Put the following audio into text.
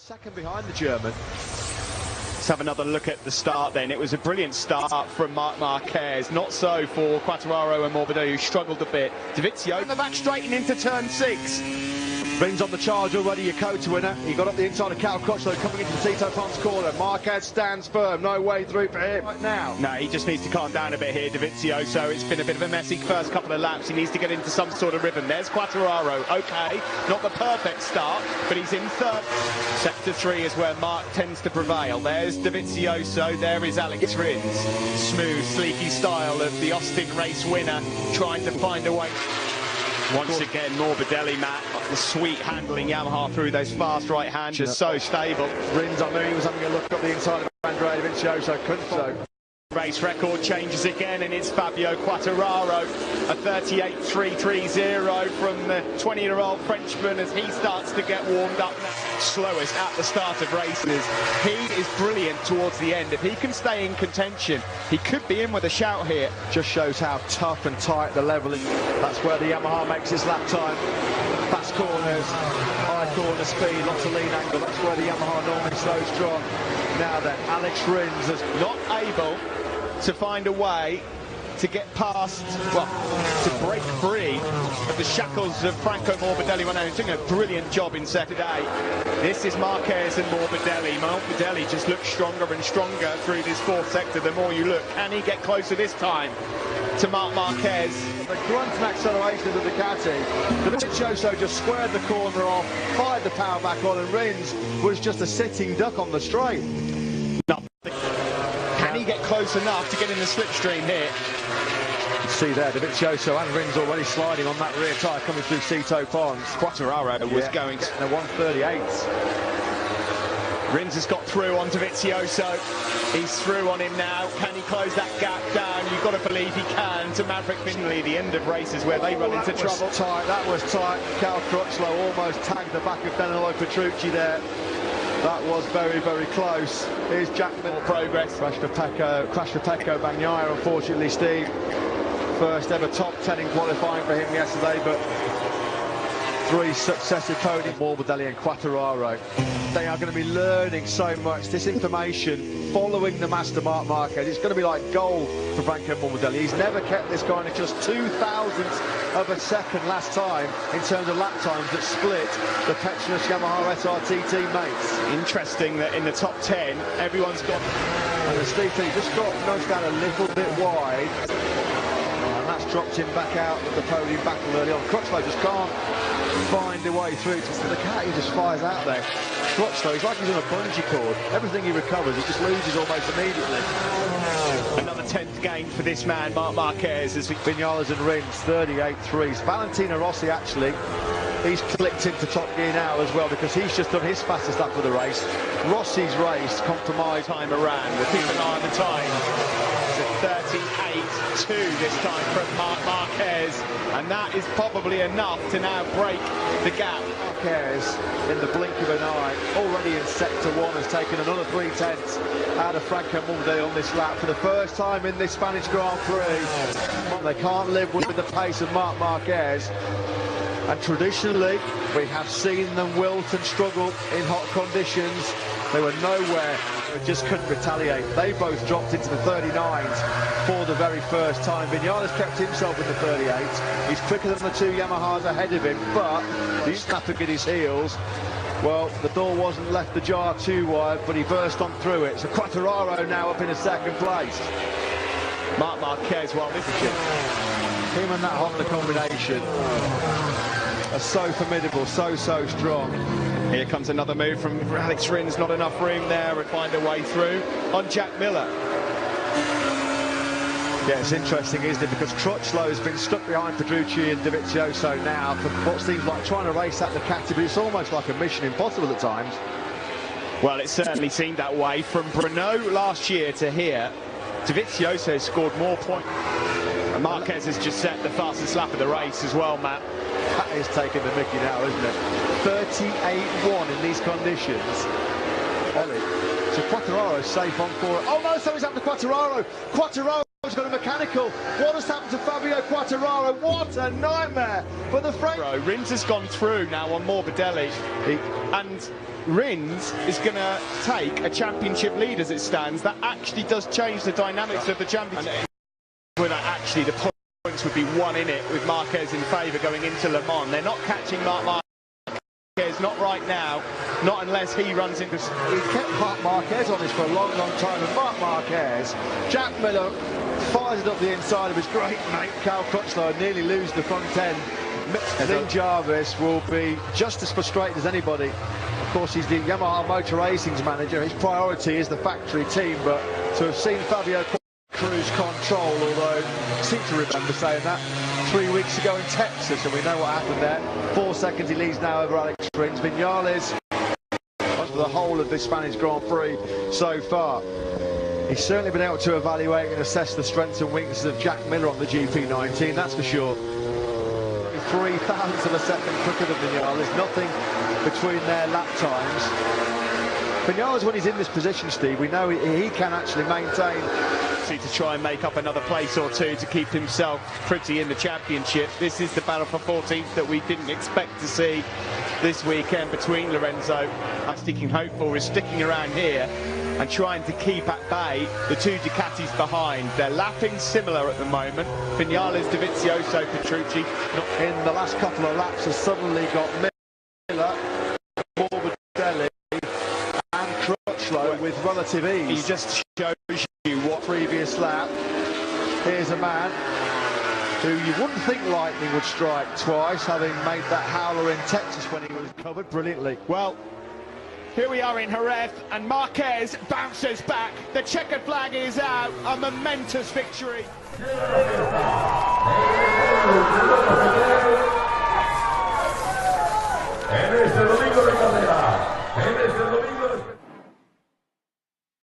second behind the German. Let's have another look at the start then. It was a brilliant start from Marc Marquez. Not so for Quartararo and Morbidelli, who struggled a bit. Dovizioso in the back straight and into turn 6. Rins on the charge already, a Kota winner. He got up the inside of Cal Crutchlow coming into the Tito Pons corner. Marquez stands firm, no way through for him right now. No, he just needs to calm down a bit here, Dovizioso. It's been a bit of a messy first couple of laps. He needs to get into some sort of rhythm. There's Quartararo. Okay, not the perfect start, but he's in third. Sector 3 is where Marc tends to prevail. There's Dovizioso. There is Alex Rins. Smooth, sleeky style of the Austin race winner, trying to find a way. Once again, Morbidelli, Matt, the sweet handling Yamaha through those fast right hands, just so stable. Rins, I knew he was having a look up the inside of Andrea Dovizioso, couldn't so. Race record changes again, and it's Fabio Quartararo, a 38.330 from the 20-year-old Frenchman as he starts to get warmed up now. Slowest at the start of races. He is brilliant towards the end. If he can stay in contention, he could be in with a shout here. Just shows how tough and tight the level is. That's where the Yamaha makes its lap time. Fast corners, high corner speed, lots of lean angle. That's where the Yamaha normally slows strong. Now then, Alex Rins is not able to find a way to get past, well, to break free of the shackles of Franco Morbidelli when he's doing a brilliant job in second today. This is Marquez and Morbidelli. Morbidelli just looks stronger and stronger through this fourth sector the more you look. Can he get closer this time to Marc Marquez? The grunt and acceleration of the Ducati. Dovizioso just squared the corner off, fired the power back on, and Rins was just a sitting duck on the straight. Can he get close enough to get in the slipstream here? See there, Dovizioso and Rins already sliding on that rear tyre coming through Tito Pons. Quartararo was going to a 138. Rins has got through on Dovizioso. He's through on him now. Can he close that gap down? You've got to believe he can. To Maverick Finley, the end of races where they run into trouble. That was tight. Cal Crutchlow almost tagged the back of Danilo Petrucci there. That was very, very close. Here's Jack Miller. Progress. Crash for Pecco Bagnaia, unfortunately, Steve. First ever top 10 in qualifying for him yesterday, but 3 successive podiums. Morbidelli and Quartararo. They are going to be learning so much. This information following the master Marc Marquez, it's going to be like gold for Franco Morbidelli. He's never kept this going at just 0.002 of a second last time in terms of lap times that split the Petronas Yamaha SRT teammates. Interesting that in the top 10, everyone's got... And Steve just got nudged down a little bit wide. And that's dropped him back out of the podium battle early on. Crutchlow just can't find a way through to the cat. He just flies out there. Crutchlow, he's like he's on a bungee cord. Everything he recovers, he just loses almost immediately. Another 10th gain for this man, Marc Marquez. As Vinales and Rins, 38.3s. Valentino Rossi, actually, he's clicked into top gear now as well because he's just done his fastest lap of the race. Rossi's race compromised time around. We'll keep an eye on the time. It's a 38.2 this time from Marc Marquez, and that is probably enough to now break the gap. Marquez, in the blink of an eye, already in sector 1, has taken another 3/10 out of Franco Morbidelli on this lap for the first time in this Spanish Grand Prix. They can't live with the pace of Marc Marquez. And traditionally, we have seen them wilt and struggle in hot conditions. They were nowhere, they just couldn't retaliate. They both dropped into the 39s for the very first time. Vinales kept himself in the 38s. He's quicker than the 2 Yamahas ahead of him, but he's snapping at his heels. Well, the door wasn't left ajar too wide, but he burst on through it. So Quartararo now up in a second place. Marc Marquez, well, this is him and that Honda combination are so formidable, so strong. Here comes another move from Alex Rins. Not enough room there to find a way through on Jack Miller. Yeah, it's interesting, isn't it? Because Crutchlow's been stuck behind Petrucci and Dovizioso now for what seems like trying to race that Ducati, but it's almost like a mission impossible at times. Well, it certainly seemed that way from Brno last year to here. Dovizioso scored more points. And Marquez has just set the fastest lap of the race as well, Matt. That is taking the mickey now, isn't it? 38.1 in these conditions. Ollie. So Quartararo's safe on for it. Oh no, so he's up to Quartararo. Quartararo He's got a mechanical. What has happened to Fabio Quartararo? What a nightmare for the French. Rins has gone through now on Morbidelli, and Rins is going to take a championship lead as it stands. That actually does change the dynamics of the championship. Well, actually, the points would be one in it with Marquez in favour going into Le Mans. They're not catching Marquez, not right now, not unless he runs into... He kept Marc Marquez on this for a long, long time, and Marc Marquez, Jack Miller fires it up the inside of his great mate Cal Crutchlow and nearly lose the front end. Dean Jarvis will be just as frustrated as anybody. Of course, he's the Yamaha Motor Racing's manager. His priority is the factory team, but to have seen Fabio cruise control, although I seem to remember saying that 3 weeks ago in Texas, and we know what happened there. 4 seconds he leads now over Alex Rins. Vinales for the whole of this Spanish Grand Prix so far. He's certainly been able to evaluate and assess the strengths and weaknesses of Jack Miller on the GP19, that's for sure. 3 thousandths of a second quicker than Vinales, nothing between their lap times. Vinales, when he's in this position, Steve, we know he can actually maintain to try and make up another place or two to keep himself pretty in the championship. This is the battle for 14th that we didn't expect to see this weekend between Lorenzo. I'm sticking hope for is sticking around here and trying to keep at bay the 2 Ducatis behind. They're lapping similar at the moment. Vinales, Dovizioso, Petrucci. In the last couple of laps has suddenly got Miller, Morbidelli and Crutchlow with relative ease. He just shows you what previous lap. Here's a man who you wouldn't think lightning would strike twice, having made that howler in Texas when he was covered brilliantly. Well, here we are in Jerez, and Marquez bounces back. The checkered flag is out. A momentous victory. And